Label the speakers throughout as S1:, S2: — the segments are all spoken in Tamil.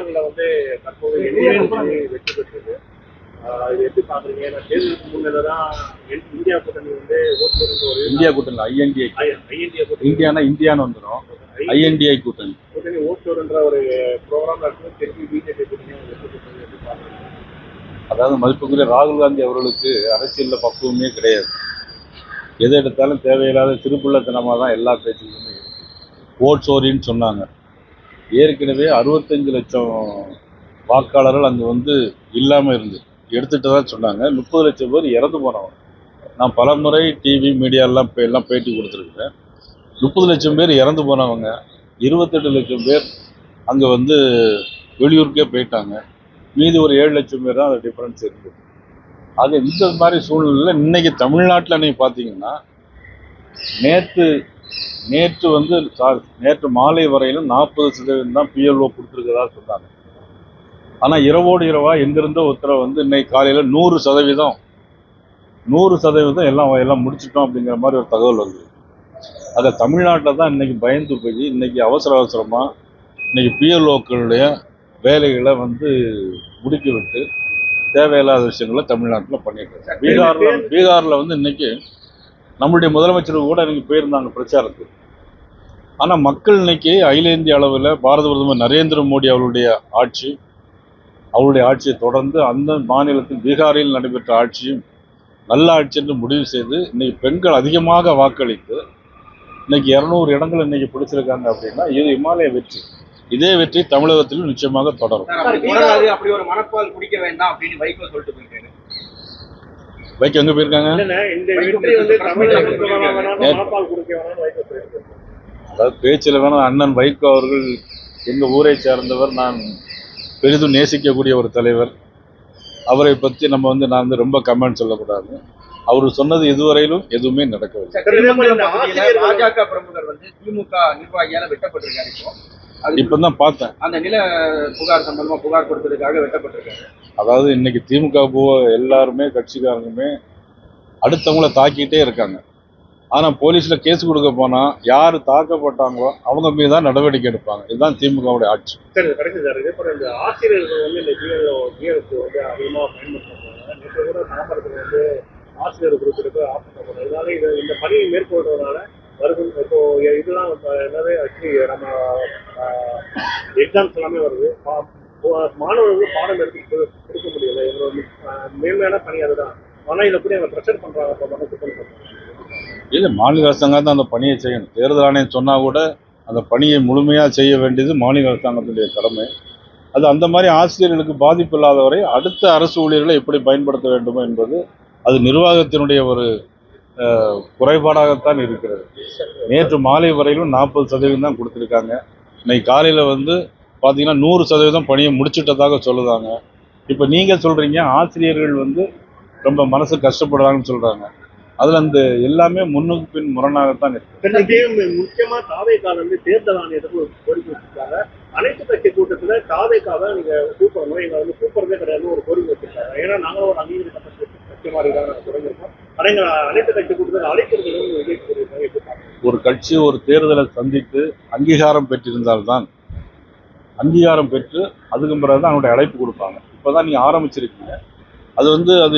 S1: பீகார்ல வந்து தற்போது வெற்றி பெற்றது. இது எப்படி பாக்குறீங்க? ஏன்னா தேர்தலுக்கு முன்னதான் இந்தியா கூட்டணி வந்து
S2: இந்தியா கூட்டணி இந்தியான்னு வந்துடும். ஐஎன்டிஐ கூட்டணி
S1: ஓட்டோர்ன்ற ஒரு ப்ரோக்ராம் நடத்தி திருப்பி பிஜேபி கூட்டணி வெற்றி பெற்றது. எப்படி பாக்குறீங்க?
S2: அதாவது மதிப்புக்குரிய ராகுல் காந்தி அவர்களுக்கு அரசியல்ல பக்குவமே கிடையாது. எதை எடுத்தாலும் தேவையில்லாத திருப்புள்ளத்தனமாக தான் எல்லா பேச்சுகளுமே இருக்கு. ஓட் சோரின்னு சொன்னாங்க. ஏற்கனவே 65 லட்சம் வாக்காளர்கள் அங்கே வந்து இல்லாமல் இருந்து எடுத்துட்டு தான் சொன்னாங்க. 30 லட்சம் பேர் இறந்து போனவங்க. நான் பல முறை டிவி மீடியாலாம் எல்லாம் பேட்டி கொடுத்துருக்குறேன். 30 லட்சம் பேர் இறந்து போனவங்க, 28 லட்சம் பேர் அங்கே வந்து வெளியூருக்கே போயிட்டாங்க. மீதி ஒரு 7 லட்சம் பேர் தான் அது டிஃப்ரென்ஸ் இருக்குது. அது இந்த மாதிரி சூழ்நிலையில் இன்னைக்கு தமிழ்நாட்டில் நீங்கள் பார்த்தீங்கன்னா நேற்று மாலை வரையிலும் 40% தான் பிஎல்ஓ கொடுத்துருக்கதா சொன்னாங்க. ஆனால் இரவோடு இரவா எங்கிருந்தோ உத்தரவு வந்து இன்னைக்கு காலையில் 100% எல்லாம் முடிச்சிட்டோம் அப்படிங்கிற மாதிரி ஒரு தகவல் வந்து அதை தமிழ்நாட்டில் தான் இன்னைக்கு பயந்து போய் இன்னைக்கு அவசரமாக இன்னைக்கு பிஎல்ஓக்களுடைய வேலைகளை வந்து முடுக்கி விட்டு தேவையில்லாத விஷயங்களை தமிழ்நாட்டில் பண்ணிட்டு இருக்காங்க. பீகாரில் வந்து இன்னைக்கு நம்மளுடைய முதலமைச்சர் கூட இன்னைக்கு போயிருந்தாங்க பிரச்சாரத்துக்கு. ஆனால் மக்கள் இன்னைக்கு அகில இந்திய அளவில் பாரத பிரதமர் நரேந்திர மோடி அவருடைய ஆட்சியை தொடர்ந்து அந்த மாநிலத்தில் பீகாரில் நடைபெற்ற ஆட்சியும் நல்ல ஆட்சி என்று முடிவு செய்து இன்னைக்கு பெண்கள் அதிகமாக வாக்களித்து இன்னைக்கு 200 இடங்கள் இன்னைக்கு பிடிச்சிருக்காங்க. அப்படின்னா இது இமாலய வெற்றி. இதே வெற்றி தமிழகத்திலும் நிச்சயமாக தொடரும்.
S3: அப்படி ஒரு மனப்பால் குடிக்க வேண்டாம் அப்படின்னு வைகோ சொல்லிட்டு போயிருக்காரு.
S2: வைகோ எங்க போயிருக்காங்க? அதாவது பேச்சில் வேணா அண்ணன் வைகோ அவர்கள் எங்க ஊரை சேர்ந்தவர், நான் பெரிதும் நேசிக்கக்கூடிய ஒரு தலைவர். அவரை பற்றி நான் ரொம்ப கமெண்ட் சொல்லக்கூடாது. அவர் சொன்னது இதுவரையிலும் எதுவுமே நடக்கவில்லை.
S3: பாஜக பிரமுகர் வந்து திமுக நிர்வாகியால வெட்டப்பட்டிருக்காரு.
S2: இப்பதான் பார்த்தேன்.
S3: அந்த நில புகார் சம்பந்தமா புகார் கொடுத்ததுக்காக வெட்டப்பட்டிருக்காரு.
S2: அதாவது இன்னைக்கு திமுக எல்லாருமே கட்சிக்காரங்களுமே அடுத்தவங்கள தாக்கிட்டே இருக்காங்க. ஆனா போலீஸ்ல கேஸ் கொடுக்க போனா யாரு தாக்கப்பட்டாங்களோ அவங்க மீதுதான் நடவடிக்கை எடுப்பாங்க. இதுதான் திமுகவுடைய ஆட்சி.
S1: சரி, கடைசி சார், இதே போல இந்த ஆசிரியர்கள் வந்து இந்த ஜிஎஸ்க்கு வந்து அதிகமாக பயன்படுத்துறாங்க. நேற்று கூட தாம்பரத்தில் வந்து ஆசிரியர் குறிப்பிட்டு ஆசைப்படுறாங்க. இதனால இந்த பணியை மேற்கொள்றதுனால வருது. இப்போ இதெல்லாம் என்னவே நம்ம எக்ஸாம்ஸ் எல்லாமே வருது. மாணவர்களுக்கு பாடம் எடுத்து கொடுக்க முடியல. எங்களோட மேன்மையான பணி அதுதான். ஆனால் இதை கூட எங்களை ப்ரெஷர் பண்றாங்க.
S2: இல்லை, மாநில அரசாங்கம் தான் அந்த பணியை செய்யணும். தேர்தல் ஆணையம் சொன்னா கூட அந்த பணியை முழுமையாக செய்ய வேண்டியது மாநில அரசாங்கத்துடைய கடமை. அது அந்த மாதிரி ஆசிரியர்களுக்கு பாதிப்பு இல்லாதவரை அடுத்த அரசு ஊழியர்களை எப்படி பயன்படுத்த வேண்டுமோ என்பது அது நிர்வாகத்தினுடைய ஒரு குறைபாடாகத்தான் இருக்கிறது. நேற்று மாலை வரையிலும் 40% தான் கொடுத்துருக்காங்க. இன்னைக்கு காலையில் வந்து பார்த்தீங்கன்னா 100% பணியை முடிச்சுட்டதாக சொல்லுதாங்க. இப்போ நீங்கள் சொல்கிறீங்க ஆசிரியர்கள் வந்து ரொம்ப மனசு கஷ்டப்படுறாங்கன்னு சொல்கிறாங்க. அதில் அந்த எல்லாமே முன்னுக்கு பின் முரணாகத்தான் இருக்கு.
S1: முக்கியமாக தாவேக்கால வந்து தேர்தல் ஆணையத்துக்கு கோரிக்கை வச்சிருக்காங்க. அனைத்து கட்சி கூட்டத்தில் தாவேக்காவை நீங்கள் கூப்பிடணும், எங்களை வந்து கூப்பிடுறதே கிடையாது ஒரு கோரிக்கை வச்சிருக்காங்க. ஏன்னா நாங்களும் ஒரு அங்கீகரிக்கப்பட்ட கட்சி மாதிரி தான் நாங்கள் தொடங்கியிருக்கோம். ஆனால் அனைத்து கட்சி கூட்டத்தில் அழைக்கிறது
S2: ஒரு கட்சி ஒரு தேர்தலை சந்தித்து அங்கீகாரம் பெற்றிருந்தால்தான், அங்கீகாரம் பெற்று அதுக்கு பிறகுதான் அவனுடைய அழைப்பு கொடுப்பாங்க. இப்போதான் நீங்கள் ஆரம்பிச்சிருக்கீங்க. அது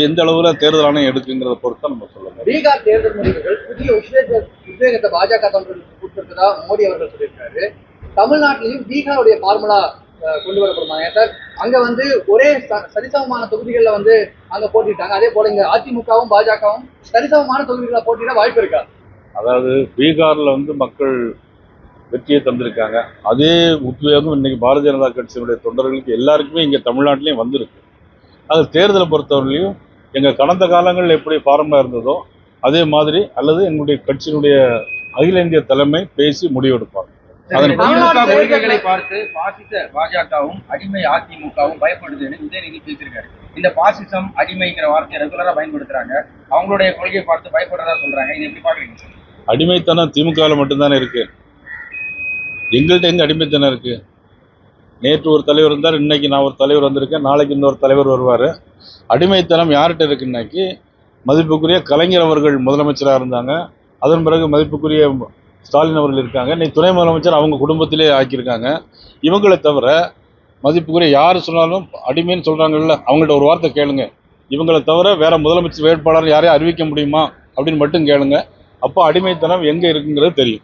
S2: எந்த அளவுல தேர்தல் ஆணையம் எடுக்குங்கிறத பொறுத்து நம்ம சொல்லலாம்.
S3: பீகார் தேர்தல் முடிவுகள் புதிய உத்வேகத்தை பாஜக தொண்டர்களுக்கு கொடுத்திருக்கதா மோடி அவர்கள் சொல்லியிருக்காரு. தமிழ்நாட்டிலையும் பீகாருடைய ஃபார்முலா கொண்டு வரப்படுமாங்க சார்? அங்க வந்து ஒரே சரிசமமான தொகுதிகளில் வந்து அங்க போட்டிட்டாங்க. அதே போல இங்க அதிமுகவும் பாஜகவும் சரிசமமான தொகுதிகளை போட்டியிட வாய்ப்பு இருக்கா?
S2: அதாவது பீகார்ல மக்கள் வெற்றியை தந்திருக்காங்க. அதே உத்வேகம் இன்னைக்கு பாரதிய ஜனதா கட்சியினுடைய தொண்டர்களுக்கு எல்லாருக்குமே இங்க தமிழ்நாட்டிலையும் வந்திருக்கு. அது தேர்தலை பொறுத்தவரையிலையும் எங்கள் கடந்த காலங்களில் எப்படி ஃபார்முலா இருந்ததோ அதே மாதிரி அல்லது எங்களுடைய கட்சியினுடைய அகில இந்திய தலைமை பேசி முடிவெடுப்பாங்க.
S3: கொள்கைகளை பார்த்து பாசிச பாஜகவும் அடிமை அதிமுகவும் பயப்படுதுன்னு உதயநிதி பேசியிருக்காரு. இந்த பாசிசம் அடிமைங்கிற வார்த்தையை ரெகுலரா பயன்படுத்துறாங்க. அவங்களுடைய கொள்கையை பார்த்து பயப்படுறதா சொல்றாங்க. இது எப்படி பாக்குறீங்க?
S2: அடிமைத்தனம் திமுகவில் மட்டும்தானே இருக்கு. எங்கள்கிட்ட எங்க அடிமைத்தனம் இருக்கு? நேற்று ஒரு தலைவர் இருந்தார், இன்னைக்கு நான் ஒரு தலைவர் வந்திருக்கேன், நாளைக்கு இன்னொரு தலைவர் வருவார். அடிமைத்தனம் யார்கிட்ட இருக்கு? இன்னைக்கு மதிப்புக்குரிய கலைஞர் அவர்கள் முதலமைச்சராக இருந்தாங்க. அதன் பிறகு மதிப்புக்குரிய ஸ்டாலின் அவர்கள் இருக்காங்க. இன்னைக்கு துணை முதலமைச்சர் அவங்க குடும்பத்திலே ஆக்கியிருக்காங்க. இவங்களை தவிர மதிப்புக்குரிய யார் சொன்னாலும் அடிமைன்னு சொல்றாங்கல்ல, அவங்கள்ட்ட ஒரு வார்த்தை கேளுங்க. இவங்களை தவிர வேற முதலமைச்சர் வேட்பாளர் யாரையும் அறிவிக்க முடியுமா அப்படின்னு மட்டும் கேளுங்க. அப்போ அடிமைத்தனம் எங்க இருக்குங்கிறது தெரியும்.